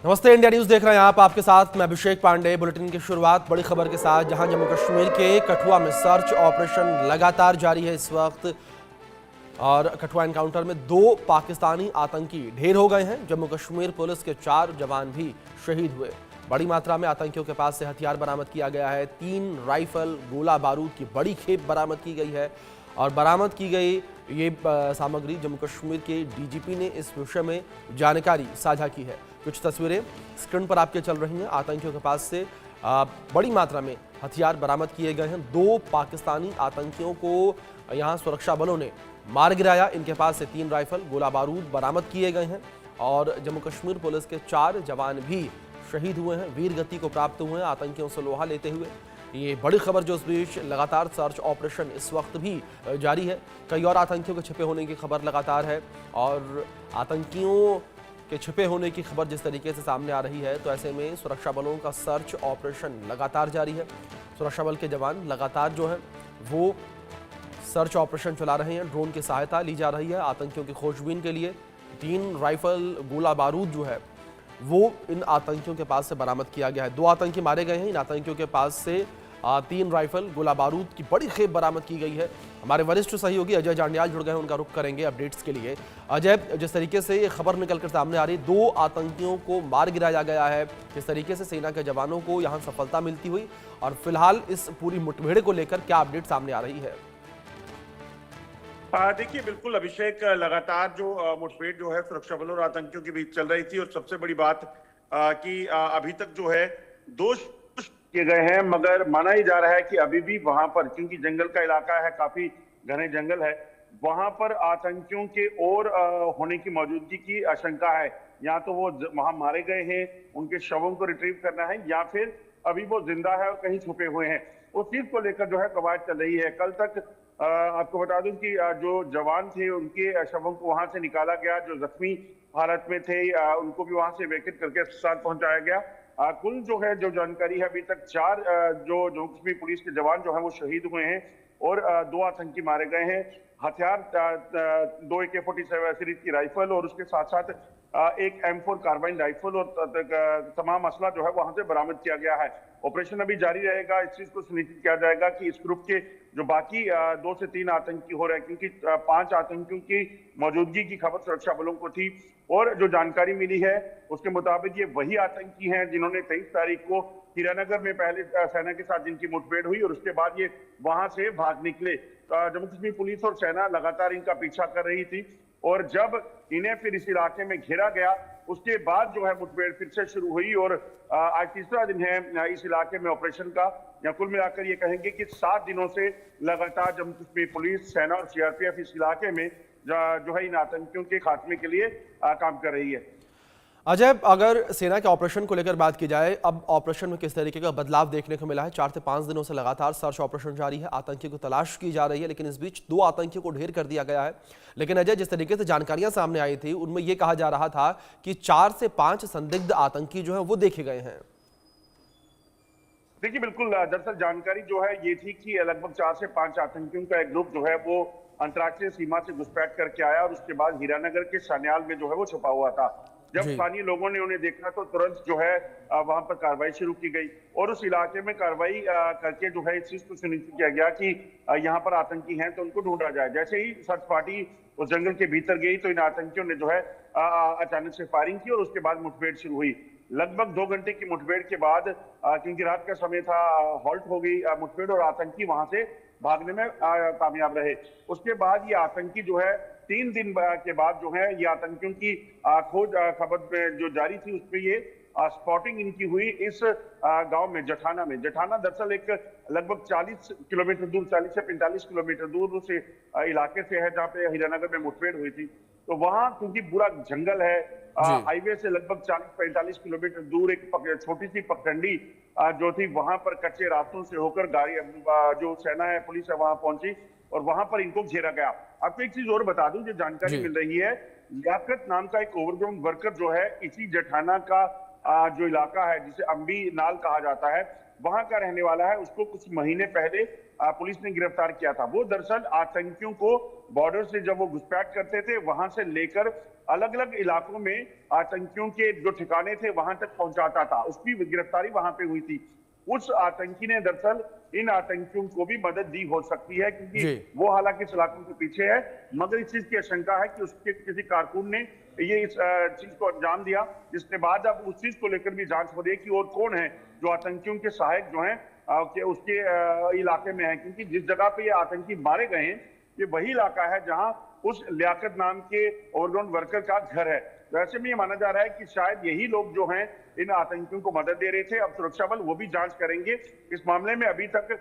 नमस्ते, India news देख रहे हैं आप। आपके साथ मैं अभिषेक पांडे। बुलेटिन की शुरुआत बड़ी खबर के साथ, जहां जम्मू कश्मीर के कठुआ में सर्च ऑपरेशन लगातार जारी है इस वक्त। और कठुआ एनकाउंटर में 2 पाकिस्तानी आतंकी ढेर हो गए हैं। जम्मू कश्मीर पुलिस के 4 जवान भी शहीद हुए। बड़ी मात्रा में आतंकियों के पास से हथियार बरामद किया गया है। 3 राइफल, गोला बारूद की बड़ी खेप बरामद की गई है। और बरामद की गई ये सामग्री जम्मू कश्मीर के डीजीपी ने इस विषय में जानकारी साझा की है। कुछ तस्वीरें स्क्रीन पर आपके चल रही हैं। आतंकियों के पास से बड़ी मात्रा में हथियार बरामद किए गए हैं। 2 पाकिस्तानी आतंकियों को यहां सुरक्षा बलों ने मार गिराया। इनके पास से 3 राइफल, गोला बारूद बरामद किए गए हैं। और जम्मू कश्मीर पुलिस के 4 जवान भी शहीद हुए हैं, वीर गति को प्राप्त हुए हैं आतंकियों से लोहा लेते हुए। ये बड़ी खबर जो इस बीच लगातार सर्च ऑपरेशन इस वक्त भी जारी है। कई और आतंकियों के छिपे होने की खबर लगातार है। और आतंकियों के छिपे होने की खबर जिस तरीके से सामने आ रही है, तो ऐसे में सुरक्षा बलों का सर्च ऑपरेशन लगातार जारी है। सुरक्षा बल के जवान लगातार जो है वो सर्च ऑपरेशन चला रहे हैं। ड्रोन की सहायता ली जा रही है आतंकियों की खोजबीन के लिए। 3 राइफल, गोला बारूद जो है वो इन आतंकियों के पास से बरामद किया गया है। 2 आतंकी मारे गए हैं। इन आतंकियों के पास से 3 राइफल, गोला बारूद की बड़ी खेप बरामद की गई है। हमारे वरिष्ठ सहयोगी अजय जांडियाल जुड़ गए हैं, उनका रुख करेंगे अपडेट्स के लिए। अजय, जिस तरीके से ये खबर निकलकर सामने आ रही है, 2 आतंकियों को मार गिराया गया है, किस तरीके से सेना के जवानों को यहाँ सफलता मिलती हुई, और फिलहाल इस पूरी मुठभेड़ को लेकर क्या अपडेट सामने आ रही है? देखिए, बिल्कुल अभिषेक, लगातार जो मुठभेड़ जो है सुरक्षा बलों और आतंकियों के बीच चल रही थी। और सबसे बड़ी बात कि अभी तक जो है दोष किए गए हैं, मगर माना ही जा रहा है कि अभी भी वहां पर, क्योंकि जंगल का इलाका है, काफी घने जंगल है, वहां पर आतंकियों के और होने की मौजूदगी की आशंका है। या तो वो वहां मारे गए हैं, उनके शवों को रिट्रीव करना है, या फिर अभी वो जिंदा है और कहीं छुपे हुए हैं। उस चीज को लेकर जो है कवायद चल रही है। कल तक आपको बता दूं कि जो जवान थे उनके शवों को वहां से निकाला गया। जो जख्मी हालत में थे उनको भी वहां से वैकेट करके अस्पताल पहुंचाया गया। कुल जो है, जो जानकारी है, अभी तक 4 जो जम्मू कश्मीर पुलिस के जवान जो है वो शहीद हुए हैं और 2 आतंकी मारे गए हैं। हथियार 2 AK-47 सीरीज की राइफल और उसके साथ साथ एक M4 कार्बाइन राइफल और तमाम असला जो है वहां से बरामद किया गया है। ऑपरेशन अभी जारी रहेगा। इस चीज को सुनिश्चित किया जाएगा कि इस ग्रुप के जो बाकी 2 से 3 आतंकी हो रहे हैं, क्योंकि 5 आतंकियों की मौजूदगी की खबर सुरक्षा बलों को थी। और जो जानकारी मिली है उसके मुताबिक ये वही आतंकी हैं जिन्होंने 23 तारीख को हीरानगर में पहले सेना के साथ जिनकी मुठभेड़ हुई और उसके बाद ये वहां से भाग निकले। जम्मू कश्मीर पुलिस और सेना लगातार इनका पीछा कर रही थी। और जब इन्हें फिर इस इलाके में घेरा गया, उसके बाद जो है मुठभेड़ फिर से शुरू हुई। और आज तीसरा दिन है इस इलाके में ऑपरेशन का। या कुल मिलाकर ये कहेंगे कि 7 दिनों से लगातार जम्मू कश्मीर पुलिस, सेना और CRPF इस इलाके में जो है इन आतंकियों के खात्मे के लिए काम कर रही है। अजय, अगर सेना के ऑपरेशन को लेकर बात की जाए, अब ऑपरेशन में किस तरीके का बदलाव देखने को मिला है? 4 से 5 दिनों से लगातार सर्च ऑपरेशन जारी है, आतंकी को तलाश की जा रही है, लेकिन इस बीच 2 आतंकियों को ढेर कर दिया गया है। लेकिन अजय, जिस तरीके से जानकारियां सामने आई थी उनमें यह कहा जा रहा था कि 4 से 5 संदिग्ध आतंकी जो है वो देखे गए हैं। देखिए, बिल्कुल, दरअसल जानकारी जो है ये थी कि लगभग 4 से 5 आतंकियों का एक ग्रुप जो है वो अंतर्राष्ट्रीय सीमा से घुसपैठ करके आया और उसके बाद हीरानगर के सान्याल में जो है वो छुपा हुआ था। जब स्थानीय लोगों ने उन्हें देखा तो तुरंत जो है वहां पर कार्रवाई शुरू की गई और उस इलाके में कार्रवाई करके जो है इस चीज को सुनिश्चित किया गया कि यहाँ पर आतंकी हैं तो उनको ढूंढा जाए। जैसे ही सर्च पार्टी उस जंगल के भीतर गई तो इन आतंकियों ने जो है अचानक से फायरिंग की और उसके बाद मुठभेड़ शुरू हुई। लगभग 2 घंटे की मुठभेड़ के बाद, क्योंकि रात का समय था, हॉल्ट हो गई मुठभेड़ और आतंकी वहां से भागने में कामयाब रहे। उसके बाद ये आतंकी जो है 3 दिन के बाद जो है ये आतंकियों की खोज खबर में जो जारी थी उसमें ये स्पॉटिंग इनकी हुई इस गांव में, जठाना में। जठाना दरअसल एक लगभग 40 किलोमीटर दूर, 40 से 45 किलोमीटर दूर उस इलाके से है जहाँ पे हीरानगर में मुठभेड़ हुई थी। तो वहां क्योंकि पूरा जंगल है, हाईवे से लगभग 40-45 किलोमीटर दूर एक छोटी सी पगडंडी जो थी, वहां पर कच्चे रास्तों से होकर गाड़ी जो सेना है, पुलिस है, वहां पहुंची और वहां पर इनको घेरा गया। आपको एक चीज और बता दूं, जो जानकारी मिल रही है, लियाकत नाम का एक ओवरग्राउंड वर्कर जो है इसी जठाना का जो इलाका है जिसे अंबी नाल कहा जाता है, वहां का रहने वाला है। उसको कुछ महीने पहले पुलिस ने गिरफ्तार किया था। वो दरअसल आतंकियों को बॉर्डर से जब वो घुसपैठ करते थे, वहां से लेकर अलग अलग इलाकों में आतंकियों के जो ठिकाने थे वहां तक पहुंचाता था। उसकी गिरफ्तारी वहां पे हुई थी। उस आतंकी ने दरअसल इन आतंकियों को भी मदद दी हो सकती है, क्योंकि जी। वो हालांकि इस इलाकों के पीछे है, मगर इस चीज की आशंका है कि उसके किसी कारकुन ने ये इस चीज को अंजाम दिया, जिसके बाद अब उस चीज को लेकर भी जांच हो रही है कि और कौन है जो आतंकियों के सहायक जो हैं कि उसके इलाके में है। क्योंकि जिस जगह पे ये आतंकी मारे गए हैं, ये वही इलाका है जहां उस लियाकत नाम के ओवरग्राउंड वर्कर का घर है। वैसे में ये माना जा रहा है कि शायद यही लोग जो हैं इन आतंकियों को मदद दे रहे थे। अब सुरक्षा बल वो भी जांच करेंगे इस मामले में। अभी तक